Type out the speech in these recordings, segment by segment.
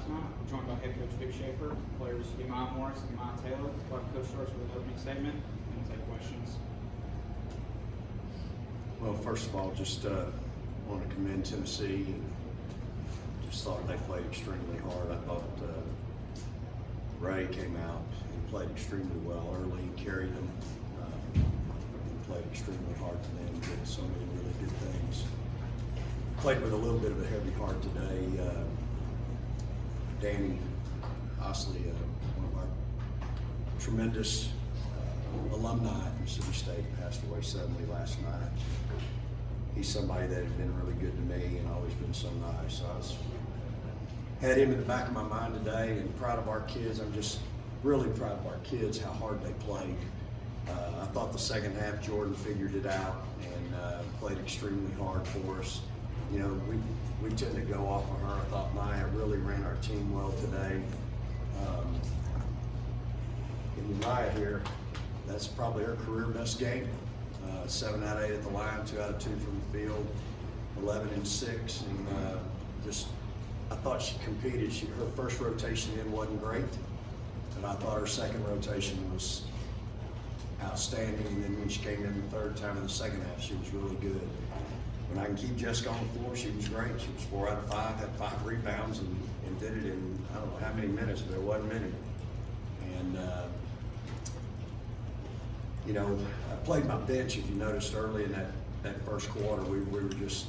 tonight. I'm joined by head coach Vic Schaefer, players Imai Morris and Imai Taylor. Coach starts with an opening statement, and we'll take questions. Well, first of all, just want to commend Tennessee. Just thought they played extremely hard. I thought Ray came out and played extremely well early, carried them, played extremely hard for them, did so many really good things. Played with a little bit of a heavy heart today. Danny Osley, one of our tremendous alumni at Mississippi State, passed away suddenly last night. He's somebody that has been really good to me and always been so nice. So I had him in the back of my mind today, and proud of our kids. I'm just really proud of our kids, how hard they played. I thought the second half Jordan figured it out and played extremely hard for us. You know, we tend to go off of her. I thought Maya really ran our team well today. And Maya here, that's probably her career best game. 7 out of 8 at the line, 2 out of 2 from the field, 11 and 6, and I thought she competed. Her first rotation in wasn't great, but I thought her second rotation was outstanding. And then when she came in the third time in the second half, she was really good. When I can keep Jessica on the floor, she was great. She was 4 out of 5, had 5 rebounds, and did it in I don't know how many minutes, but it wasn't many. And you know, I played my bench, if you noticed early in that first quarter, we were just,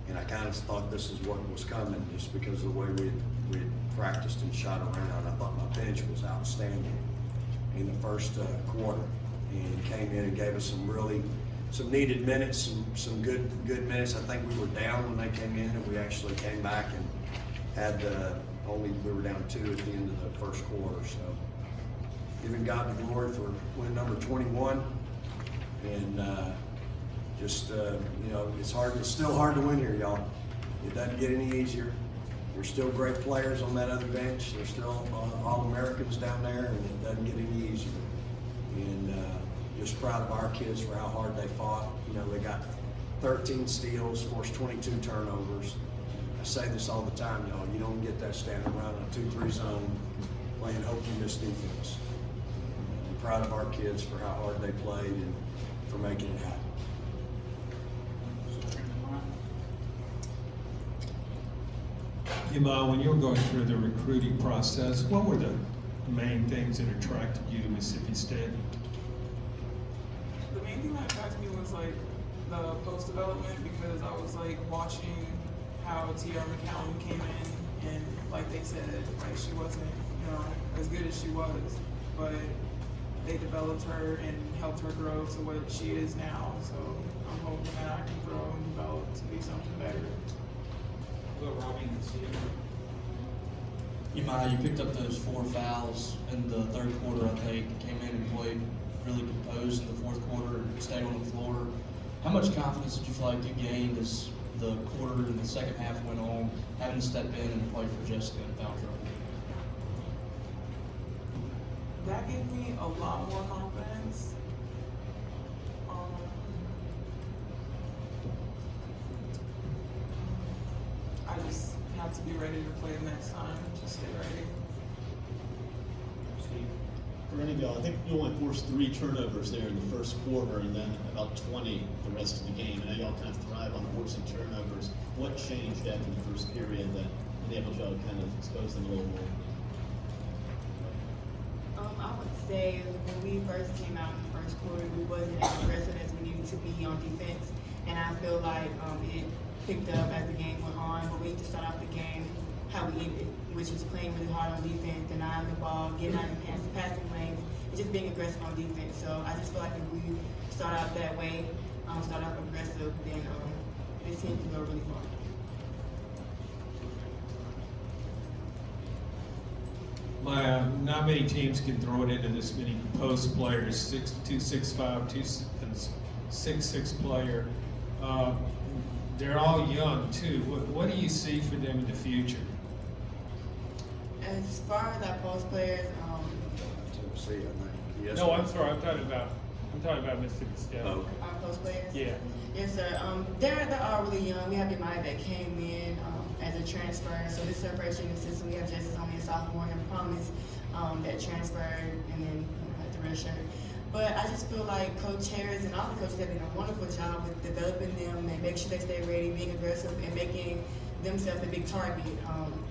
and I kind of thought this is what was coming just because of the way we had practiced and shot around. I thought my bench was outstanding in the first quarter, and came in and gave us some needed minutes, some good minutes. I think we were down when they came in, and we actually came back and had we were down 2 at the end of the first quarter. So giving God the glory for win number 21, and you know, it's hard. It's still hard to win here, y'all. It doesn't get any easier. There's still great players on that other bench. There's still All-Americans down there, and it doesn't get any easier. And just proud of our kids for how hard they fought. You know, they got 13 steals, forced 22 turnovers. I say this all the time, y'all. You don't get that standing around in a 2-3 zone playing hope you miss defense. I'm proud of our kids for how hard they played and for making it happen. Imai, when you were going through the recruiting process, what were the main things that attracted you to Mississippi State? The main thing that attracted me was like the post development, because I was like watching how T.R. McCallum came in, and like they said, like she wasn't, you know, as good as she was, but they developed her and helped her grow to what she is now. So I'm hoping that I can grow and develop to be something better. Robbie and Steve. Imai, you picked up those 4 fouls in the third quarter, I think. Came in and played really composed in the fourth quarter and stayed on the floor. How much confidence did you feel like you gained as the quarter and the second half went on, having to step in and play for Jessica in foul trouble? That gave me a lot more confidence. I just have to be ready to play the next time. Just stay ready. Steve. For any of y'all, I think you only forced 3 turnovers there in the first quarter, and then about 20 the rest of the game. And now y'all kind of thrive on forcing turnovers. What changed after the first period that enabled y'all to kind of expose them a little more? I would say when we first came out in the first quarter, we wasn't as aggressive as we needed to be on defense, and I feel like it picked up as the game went on. But we need to start off the game how we ended, which is playing really hard on defense, denying the ball, getting out in passing lanes, and just being aggressive on defense. So I just feel like if we start out that way, start off aggressive, then this team can go really far. Not many teams can throw it into this many post players, 6'2", 6'5", 6'6" player. They're all young too. What do you see for them in the future? As far as our post players, Tennessee, I think. Yes, No, I'm sorry. I'm talking about Mississippi State. Oh, okay. our post players. Yeah. Yes, sir. They're all really young. We have Imai that came in as a transfer. So this is her first year in the system. We have Jess is only a sophomore, and Promise that transferred and then had the red shirt. But I just feel like Coach Harris and all the coaches have done a wonderful job with developing them and making sure they stay ready, being aggressive, and making themselves a big target.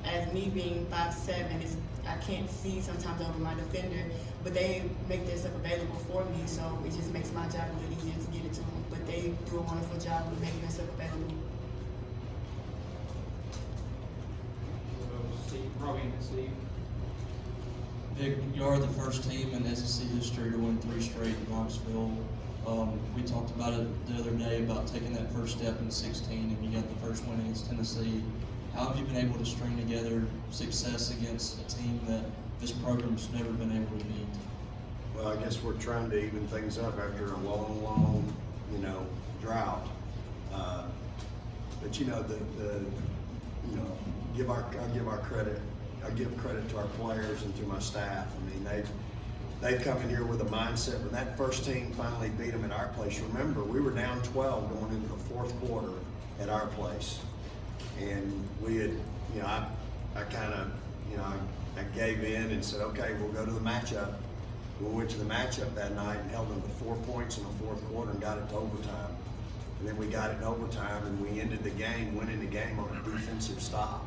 As me being 5'7", I can't see sometimes over my defender, but they make themselves available for me, so it just makes my job a little easier to get it to them. But they do a wonderful job of making themselves available. Steve, Robbie and Steve. Vic, you are the first team in SEC history to win 3 straight in Knoxville. We talked about it the other day about taking that first step in 16, and you got the first win against Tennessee. How have you been able to string together success against a team that this program's never been able to beat? Well, I guess we're trying to even things up after a long, drought. But I give credit to our players and to my staff. I mean, they've come in here with a mindset. When that first team finally beat them at our place, remember, we were down 12 going into the fourth quarter at our place. And we had, I gave in and said, okay, we'll go to the matchup. We went to the matchup that night and held them to 4 points in the fourth quarter and got it to overtime. And then we got it in overtime and we ended the game, winning the game on a defensive stop.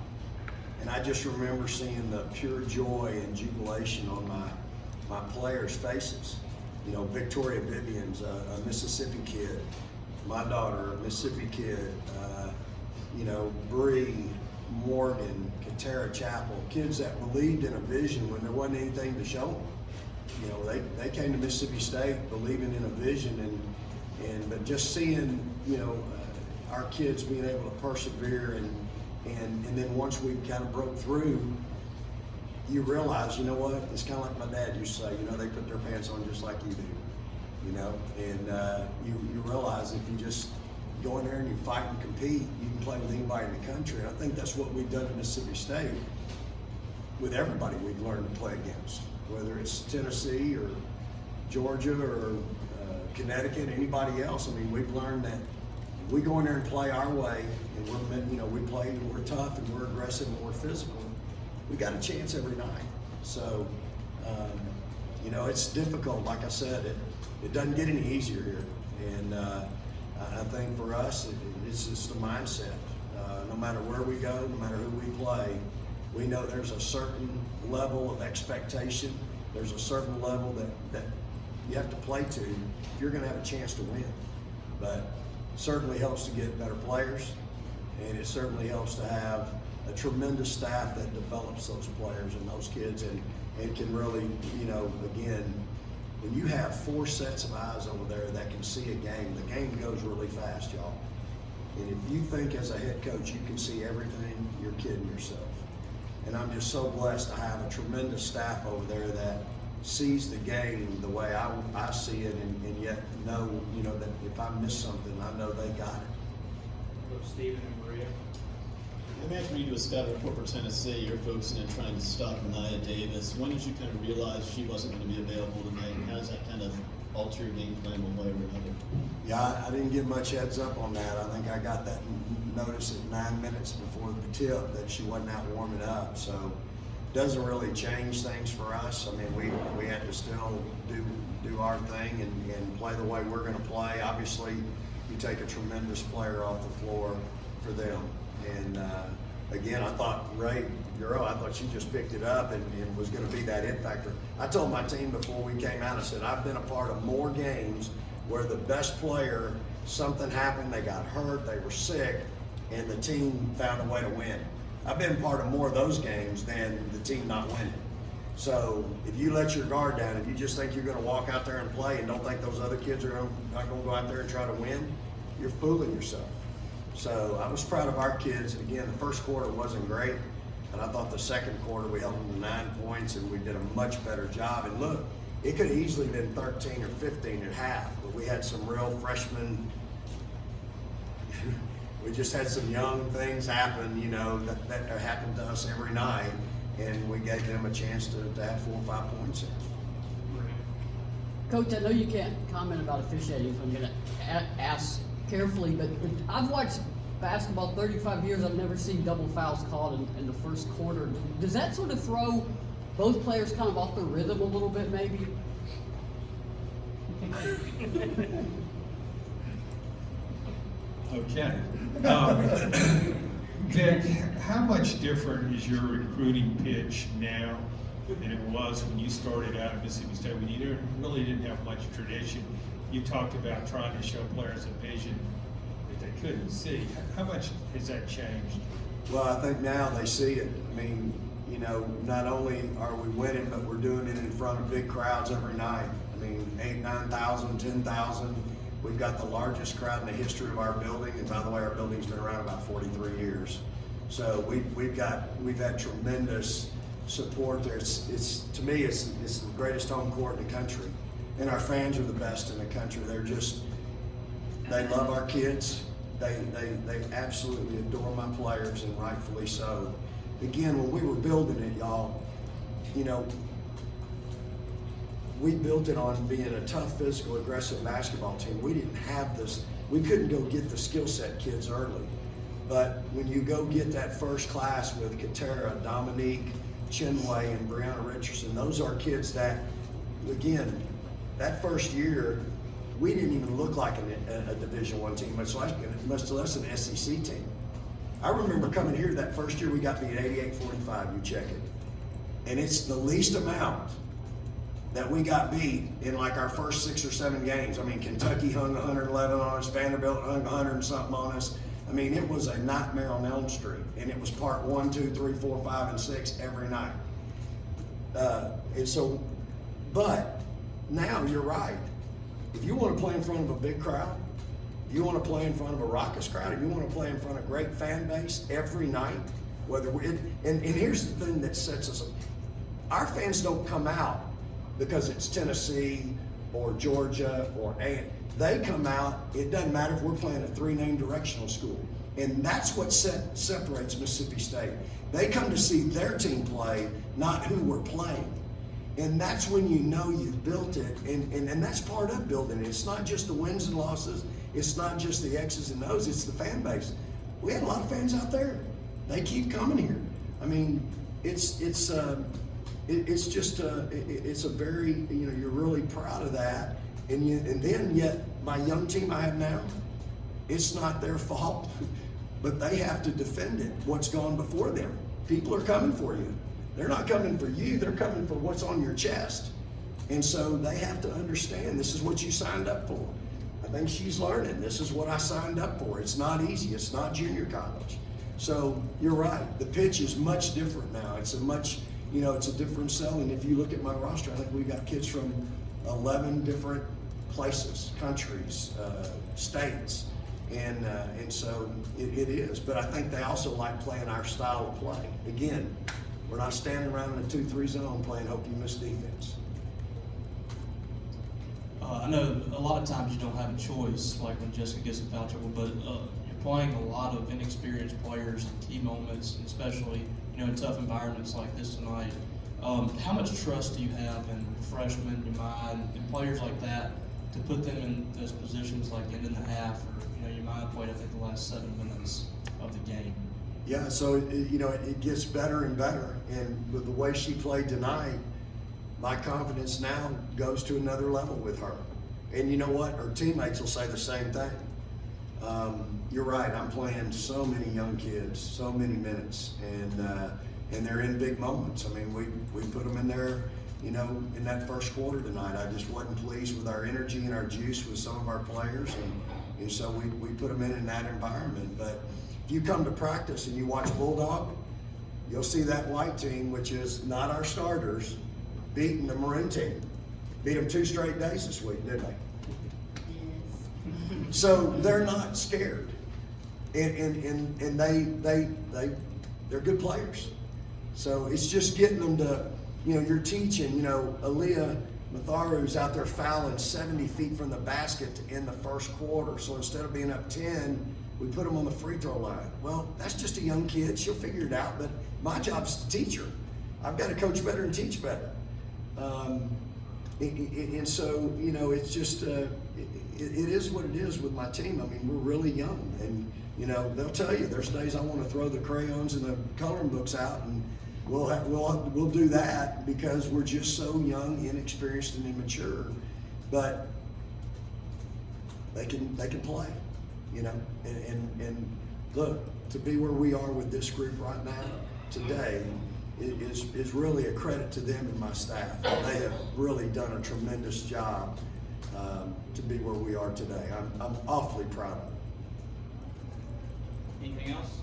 And I just remember seeing the pure joy and jubilation on my players' faces. Victoria Vivian's a Mississippi kid. My daughter, a Mississippi kid. Bree, Morgan, Katara Chapel, kids that believed in a vision when there wasn't anything to show them. They came to Mississippi State believing in a vision, but just seeing our kids being able to persevere and then once we kind of broke through, you realize, it's kind of like my dad used to say, they put their pants on just like you do, and you realize if you just go in there and you fight and compete, you can play with anybody in the country. And I think that's what we've done at Mississippi State with everybody we've learned to play against, whether it's Tennessee or Georgia or Connecticut, anybody else. I mean, we've learned that we go in there and play our way, and we play and we're tough and we're aggressive and we're physical. We got a chance every night. So, it's difficult. Like I said, it doesn't get any easier here. And I think for us, it's just the mindset. No matter where we go, no matter who we play, we know there's a certain level of expectation. There's a certain level that you have to play to if you're going to have a chance to win. But it certainly helps to get better players, and it certainly helps to have a tremendous staff that develops those players and those kids and can really, again, when you have 4 sets of eyes over there that can see a game, the game goes really fast, y'all. And if you think as a head coach you can see everything, you're kidding yourself. And I'm just so blessed to have a tremendous staff over there that sees the game the way I see it and yet know, that if I miss something, I know they got it. Stephen and Maria. And after you discovered Corporate Tennessee, you're focusing on trying to stop Nia Davis. When did you kind of realize she wasn't going to be available tonight? And how does that kind of alter your game plan one way or another? Yeah, I didn't get much heads up on that. I think I got that notice at 9 minutes before the tip that she wasn't out warming up. So it doesn't really change things for us. I mean, we had to still do our thing and play the way we're going to play. Obviously, you take a tremendous player off the floor for them. And again, I thought Ray Guro, I thought she just picked it up and was going to be that it factor. I told my team before we came out, I said, I've been a part of more games where the best player, something happened, they got hurt, they were sick, and the team found a way to win. I've been part of more of those games than the team not winning. So if you let your guard down, if you just think you're going to walk out there and play and don't think those other kids are not going to go out there and try to win, you're fooling yourself. So I was proud of our kids. Again, the first quarter wasn't great, and I thought the second quarter we held them to 9 points and we did a much better job. And look, it could have easily been 13 or 15 at half, but we had some real freshmen. We just had some young things happen, that happen to us every night, and we gave them a chance to have 4 or 5 points in. Coach, I know you can't comment about officiating, so I'm going to ask carefully, but I've watched basketball, 35 years, I've never seen double fouls called in the first quarter. Does that sort of throw both players kind of off their rhythm a little bit, maybe? Okay. Vic, how much different is your recruiting pitch now than it was when you started out at Mississippi State, when you really didn't have much tradition? You talked about trying to show players a vision that they couldn't see. How much has that changed? Well, I think now they see it. I mean, you know, not only are we winning, but we're doing it in front of big crowds every night. I mean, 8,000, 9,000, 10,000. We've got the largest crowd in the history of our building, and by the way, our building's been around about 43 years. So we've had tremendous support there. It's to me, it's the greatest home court in the country, and our fans are the best in the country. They love our kids. They absolutely adore my players, and rightfully so. Again, when we were building it, y'all, you know, we built it on being a tough, physical, aggressive basketball team. We didn't have this. We couldn't go get the skill set kids early. But when you go get that first class with Katera, Dominique, Chinway, and Brianna Richardson, those are kids that, again, that first year, we didn't even look like a Division I team, much less an SEC team. I remember coming here that first year, we got beat 88-45, you check it. And it's the least amount that we got beat in like our first 6 or 7 games. I mean, Kentucky hung 111 on us, Vanderbilt hung 100 and something on us. I mean, it was a nightmare on Elm Street, and it was part 1, 2, 3, 4, 5, and 6 every night. And so, but now you're right. If you want to play in front of a big crowd, if you want to play in front of a raucous crowd, if you want to play in front of a great fan base every night, whether and here's the thing that sets us up. Our fans don't come out because it's Tennessee or Georgia or they come out, it doesn't matter if we're playing a 3-name directional school. And that's what separates Mississippi State. They come to see their team play, not who we're playing. And that's when you know you've built it, and that's part of building it. It's not just the wins and losses, it's not just the X's and O's, it's the fan base. We had a lot of fans out there. They keep coming here. I mean, it's just it's a very, you know, you're really proud of that. And then yet my young team I have now, it's not their fault, but they have to defend it, what's gone before them. People are coming for you. They're not coming for you, they're coming for what's on your chest. And so they have to understand this is what you signed up for. I think she's learning, this is what I signed up for. It's not easy, it's not junior college. So you're right, the pitch is much different now. It's a much, you know, it's a different selling. If you look at my roster, I think we've got kids from 11 different places, countries, states, and so it is. But I think they also like playing our style of play. Again, we're not standing around in a 2-3 zone playing hope you miss defense. I know a lot of times you don't have a choice, like when Jessica gets in foul trouble, but you're playing a lot of inexperienced players in key moments, and especially, you know, in tough environments like this tonight. How much trust do you have in freshmen, Yamai, and players like that to put them in those positions like end in the half, or, you know, Yamai played, I think, the last 7 minutes of the game? Yeah, so you know, it gets better and better, and with the way she played tonight, my confidence now goes to another level with her. And you know what? Her teammates will say the same thing. You're right. I'm playing so many young kids, so many minutes, and they're in big moments. I mean, we put them in there, you know, in that first quarter tonight. I just wasn't pleased with our energy and our juice with some of our players, and so we put them in that environment. But if you come to practice and you watch Bulldog, you'll see that white team, which is not our starters, beating the maroon team. Beat them 2 straight days this week, didn't they? Yes. So they're not scared, and they're good players. So it's just getting them to, you know, you're teaching, you know, Aaliyah Matharu's out there fouling 70 feet from the basket to end the first quarter. So instead of being up 10, we put them on the free throw line. Well, that's just a young kid. She'll figure it out, but my job's to teach her. I've got to coach better and teach better. And so, you know, it's just, it is what it is with my team. I mean, we're really young, and You know, they'll tell you, there's days I want to throw the crayons and the coloring books out, and we'll do that because we're just so young, inexperienced, and immature. But they can play, you know, and look, to be where we are with this group right now today is really a credit to them and my staff. They have really done a tremendous job to be where we are today. I'm awfully proud of them. Anything else?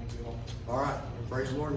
I think we all. All right, praise the Lord.